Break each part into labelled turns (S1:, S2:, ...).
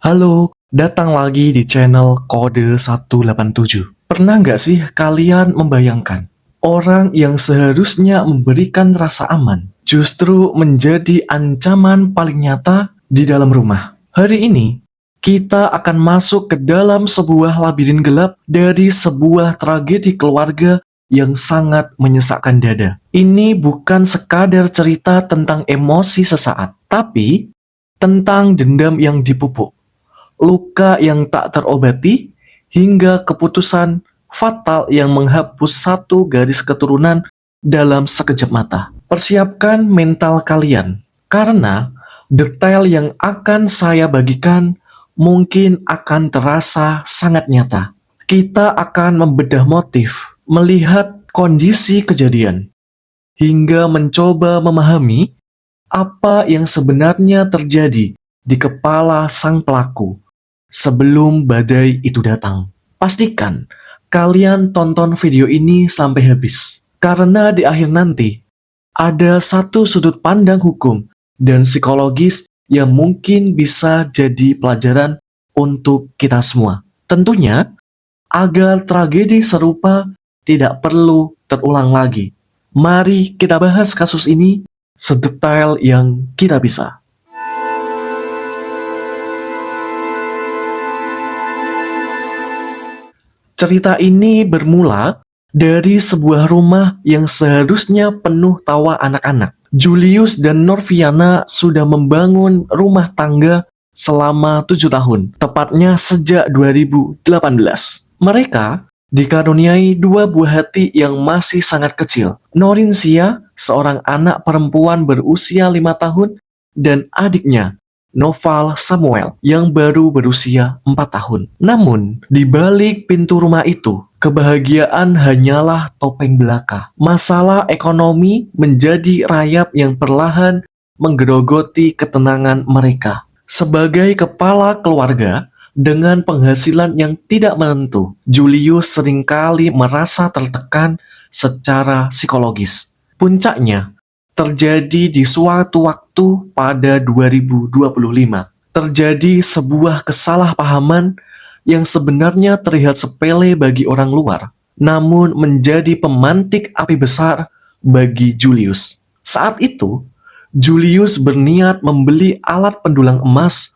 S1: Halo, datang lagi di channel Kode 187. Pernah nggak sih kalian membayangkan orang yang seharusnya memberikan rasa aman justru menjadi ancaman paling nyata di dalam rumah? Hari ini, kita akan masuk ke dalam sebuah labirin gelap dari sebuah tragedi keluarga yang sangat menyesakkan dada. Ini bukan sekadar cerita tentang emosi sesaat, tapi tentang dendam yang dipupuk, luka yang tak terobati, hingga keputusan fatal yang menghapus satu garis keturunan dalam sekejap mata. Persiapkan mental kalian, karena detail yang akan saya bagikan mungkin akan terasa sangat nyata. Kita akan membedah motif, melihat kondisi kejadian, hingga mencoba memahami apa yang sebenarnya terjadi di kepala sang pelaku sebelum badai itu datang. Pastikan kalian tonton video ini sampai habis, karena di akhir nanti ada satu sudut pandang hukum dan psikologis yang mungkin bisa jadi pelajaran untuk kita semua. Tentunya, agar tragedi serupa tidak perlu terulang lagi. Mari kita bahas kasus ini sedetail yang kita bisa. Cerita ini bermula dari sebuah rumah yang seharusnya penuh tawa anak-anak. Julius dan Norviana sudah membangun rumah tangga selama 7 tahun, tepatnya sejak 2018. Mereka dikaruniai dua buah hati yang masih sangat kecil. Norinsia, seorang anak perempuan berusia 5 tahun, dan adiknya, Noval Samuel, yang baru berusia 4 tahun. Namun, di balik pintu rumah itu, kebahagiaan hanyalah topeng belaka. Masalah ekonomi menjadi rayap yang perlahan menggerogoti ketenangan mereka. Sebagai kepala keluarga, dengan penghasilan yang tidak menentu, Julius seringkali merasa tertekan secara psikologis. Puncaknya terjadi di suatu waktu pada 2025. Terjadi sebuah kesalahpahaman yang sebenarnya terlihat sepele bagi orang luar, namun menjadi pemantik api besar bagi Julius. Saat itu, Julius berniat membeli alat pendulang emas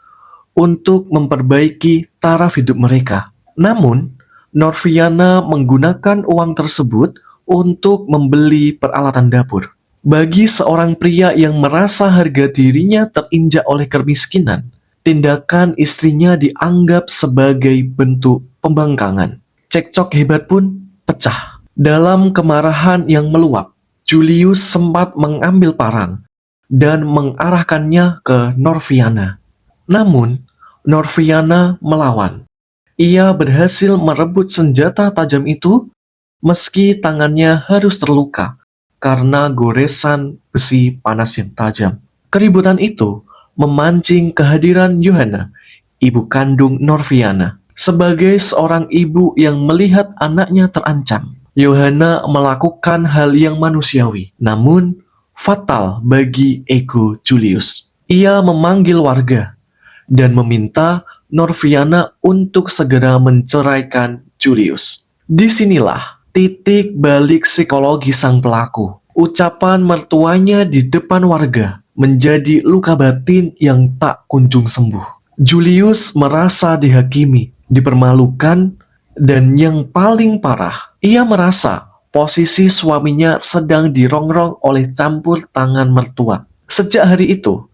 S1: untuk memperbaiki taraf hidup mereka. Namun, Norviana menggunakan uang tersebut untuk membeli peralatan dapur. Bagi seorang pria yang merasa harga dirinya terinjak oleh kemiskinan, tindakan istrinya dianggap sebagai bentuk pembangkangan. Cekcok hebat pun pecah. Dalam kemarahan yang meluap, Julius sempat mengambil parang dan mengarahkannya ke Norviana. Namun, Norviana melawan. Ia berhasil merebut senjata tajam itu meski tangannya harus terluka karena goresan besi panas yang tajam. Keributan itu memancing kehadiran Johanna, ibu kandung Norviana. Sebagai seorang ibu yang melihat anaknya terancam, Johanna melakukan hal yang manusiawi, namun fatal bagi ego Julius. Ia memanggil warga dan meminta Norviana untuk segera menceraikan Julius. Disinilah titik balik psikologi sang pelaku. Ucapan mertuanya di depan warga menjadi luka batin yang tak kunjung sembuh. Julius merasa dihakimi, dipermalukan, dan yang paling parah, ia merasa posisi suaminya sedang dirongrong oleh campur tangan mertua. Sejak hari itu,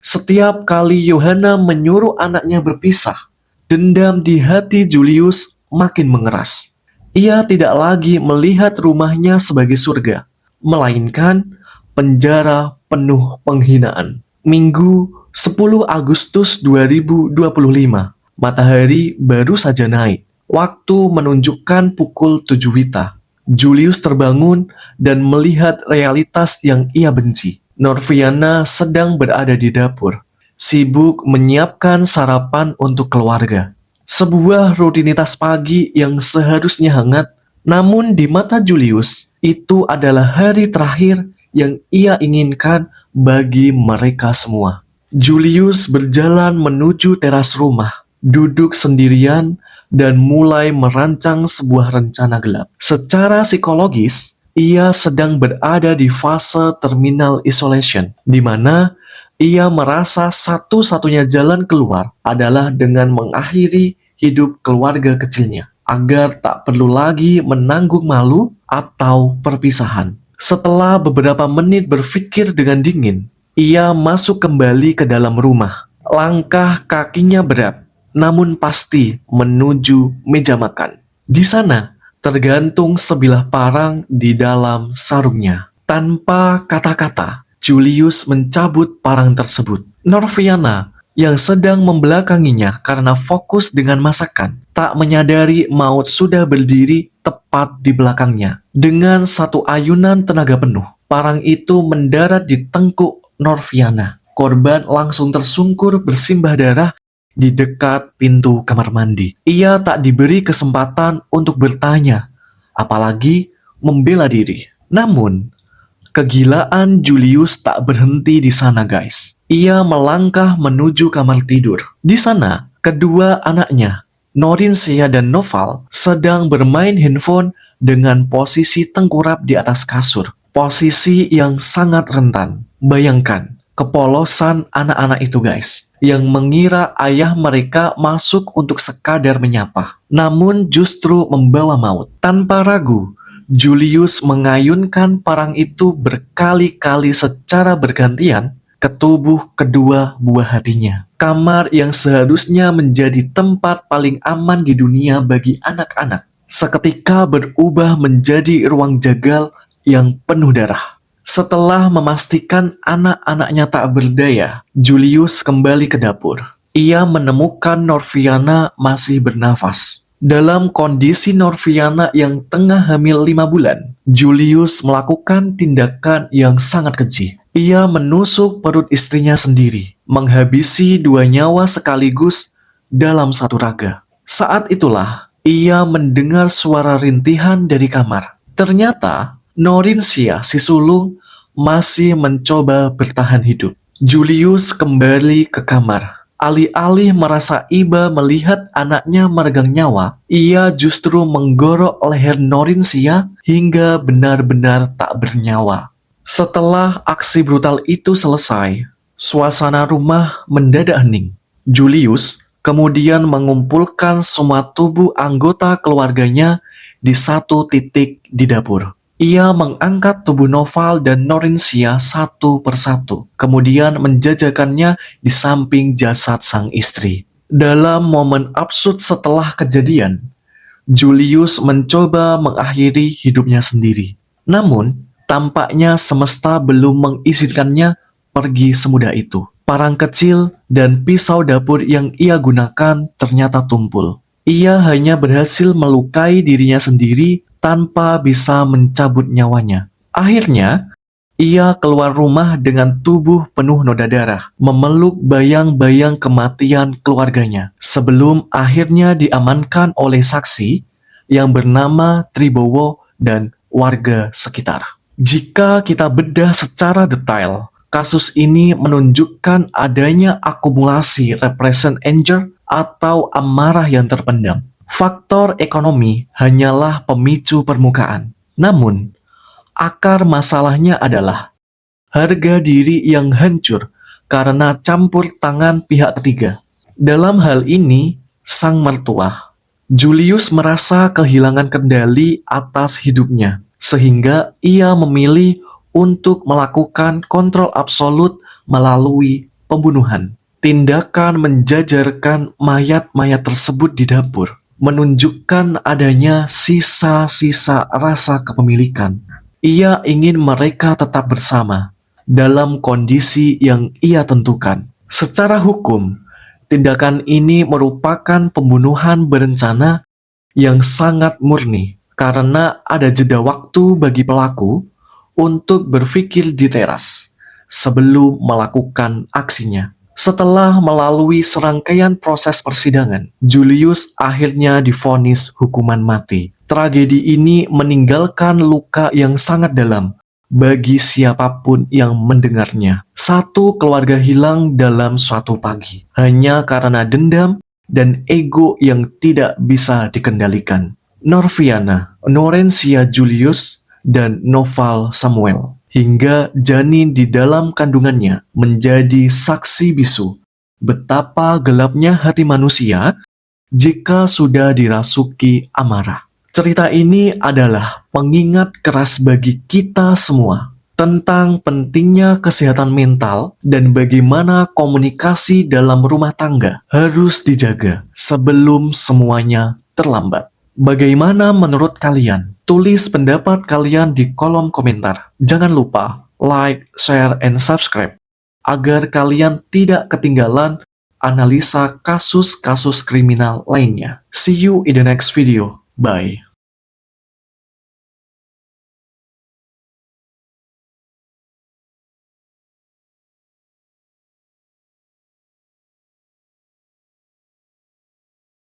S1: setiap kali Johanna menyuruh anaknya berpisah, dendam di hati Julius makin mengeras. Ia tidak lagi melihat rumahnya sebagai surga, melainkan penjara penuh penghinaan. Minggu 10 Agustus 2025, matahari baru saja naik. Waktu menunjukkan pukul 7 WITA. Julius terbangun dan melihat realitas yang ia benci. Norviana sedang berada di dapur, sibuk menyiapkan sarapan untuk keluarga. Sebuah rutinitas pagi yang seharusnya hangat, namun di mata Julius, itu adalah hari terakhir yang ia inginkan bagi mereka semua. Julius berjalan menuju teras rumah, duduk sendirian, dan mulai merancang sebuah rencana gelap. Secara psikologis, ia sedang berada di fase terminal isolation, di mana ia merasa satu-satunya jalan keluar adalah dengan mengakhiri hidup keluarga kecilnya, agar tak perlu lagi menanggung malu atau perpisahan. Setelah beberapa menit berpikir dengan dingin, ia masuk kembali ke dalam rumah. Langkah kakinya berat, namun pasti menuju meja makan. Di sana, tergantung sebilah parang di dalam sarungnya. Tanpa kata-kata, Julius mencabut parang tersebut. Norviana, yang sedang membelakanginya karena fokus dengan masakan, tak menyadari maut sudah berdiri tepat di belakangnya. Dengan satu ayunan tenaga penuh, parang itu mendarat di tengkuk Norviana. Korban langsung tersungkur bersimbah darah di dekat pintu kamar mandi. Ia tak diberi kesempatan untuk bertanya, apalagi membela diri. Namun, kegilaan Julius tak berhenti di sana, guys. Ia melangkah menuju kamar tidur. Di sana, kedua anaknya, Norinsia dan Noval, sedang bermain handphone dengan posisi tengkurap di atas kasur. Posisi yang sangat rentan. Bayangkan, kepolosan anak-anak itu, guys, yang mengira ayah mereka masuk untuk sekadar menyapa, namun justru membawa maut. Tanpa ragu, Julius mengayunkan parang itu berkali-kali secara bergantian ke tubuh kedua buah hatinya. Kamar yang seharusnya menjadi tempat paling aman di dunia bagi anak-anak, seketika berubah menjadi ruang jagal yang penuh darah. Setelah memastikan anak-anaknya tak berdaya, Julius kembali ke dapur. Ia menemukan Norviana masih bernafas. Dalam kondisi Norviana yang tengah hamil 5 bulan, Julius melakukan tindakan yang sangat keji. Ia menusuk perut istrinya sendiri, menghabisi 2 nyawa sekaligus dalam satu raga. Saat itulah, ia mendengar suara rintihan dari kamar. Ternyata, Norinsia, si sulung, masih mencoba bertahan hidup. Julius kembali ke kamar. Alih-alih merasa iba melihat anaknya meregang nyawa, ia justru menggorok leher Norinsia hingga benar-benar tak bernyawa. Setelah aksi brutal itu selesai, suasana rumah mendadak hening. Julius kemudian mengumpulkan semua tubuh anggota keluarganya di satu titik di dapur. Ia mengangkat tubuh Noval dan Norinsia satu persatu, kemudian menjajakannya di samping jasad sang istri. Dalam momen absurd setelah kejadian, Julius mencoba mengakhiri hidupnya sendiri. Namun, tampaknya semesta belum mengizinkannya pergi semudah itu. Parang kecil dan pisau dapur yang ia gunakan ternyata tumpul. Ia hanya berhasil melukai dirinya sendiri tanpa bisa mencabut nyawanya. Akhirnya, ia keluar rumah dengan tubuh penuh noda darah, memeluk bayang-bayang kematian keluarganya, sebelum akhirnya diamankan oleh saksi yang bernama Tribowo dan warga sekitar. Jika kita bedah secara detail, kasus ini menunjukkan adanya akumulasi repressed anger atau amarah yang terpendam. Faktor ekonomi hanyalah pemicu permukaan. Namun, akar masalahnya adalah harga diri yang hancur karena campur tangan pihak ketiga. Dalam hal ini, sang mertua, Julius merasa kehilangan kendali atas hidupnya, sehingga ia memilih untuk melakukan kontrol absolut melalui pembunuhan. Tindakan menjajarkan mayat-mayat tersebut di dapur menunjukkan adanya sisa-sisa rasa kepemilikan. Ia ingin mereka tetap bersama dalam kondisi yang ia tentukan. Secara hukum, tindakan ini merupakan pembunuhan berencana yang sangat murni karena ada jeda waktu bagi pelaku untuk berpikir di teras sebelum melakukan aksinya. Setelah melalui serangkaian proses persidangan, Julius akhirnya divonis hukuman mati. Tragedi ini meninggalkan luka yang sangat dalam bagi siapapun yang mendengarnya. Satu keluarga hilang dalam suatu pagi, hanya karena dendam dan ego yang tidak bisa dikendalikan. Norviana, Norencia Julius, dan Noval Samuel, hingga janin di dalam kandungannya menjadi saksi bisu betapa gelapnya hati manusia jika sudah dirasuki amarah. Cerita ini adalah pengingat keras bagi kita semua tentang pentingnya kesehatan mental dan bagaimana komunikasi dalam rumah tangga harus dijaga sebelum semuanya terlambat. Bagaimana menurut kalian? Tulis pendapat kalian di kolom komentar. Jangan lupa like, share, and subscribe agar kalian tidak ketinggalan analisa kasus-kasus kriminal lainnya. See you in the next video. Bye.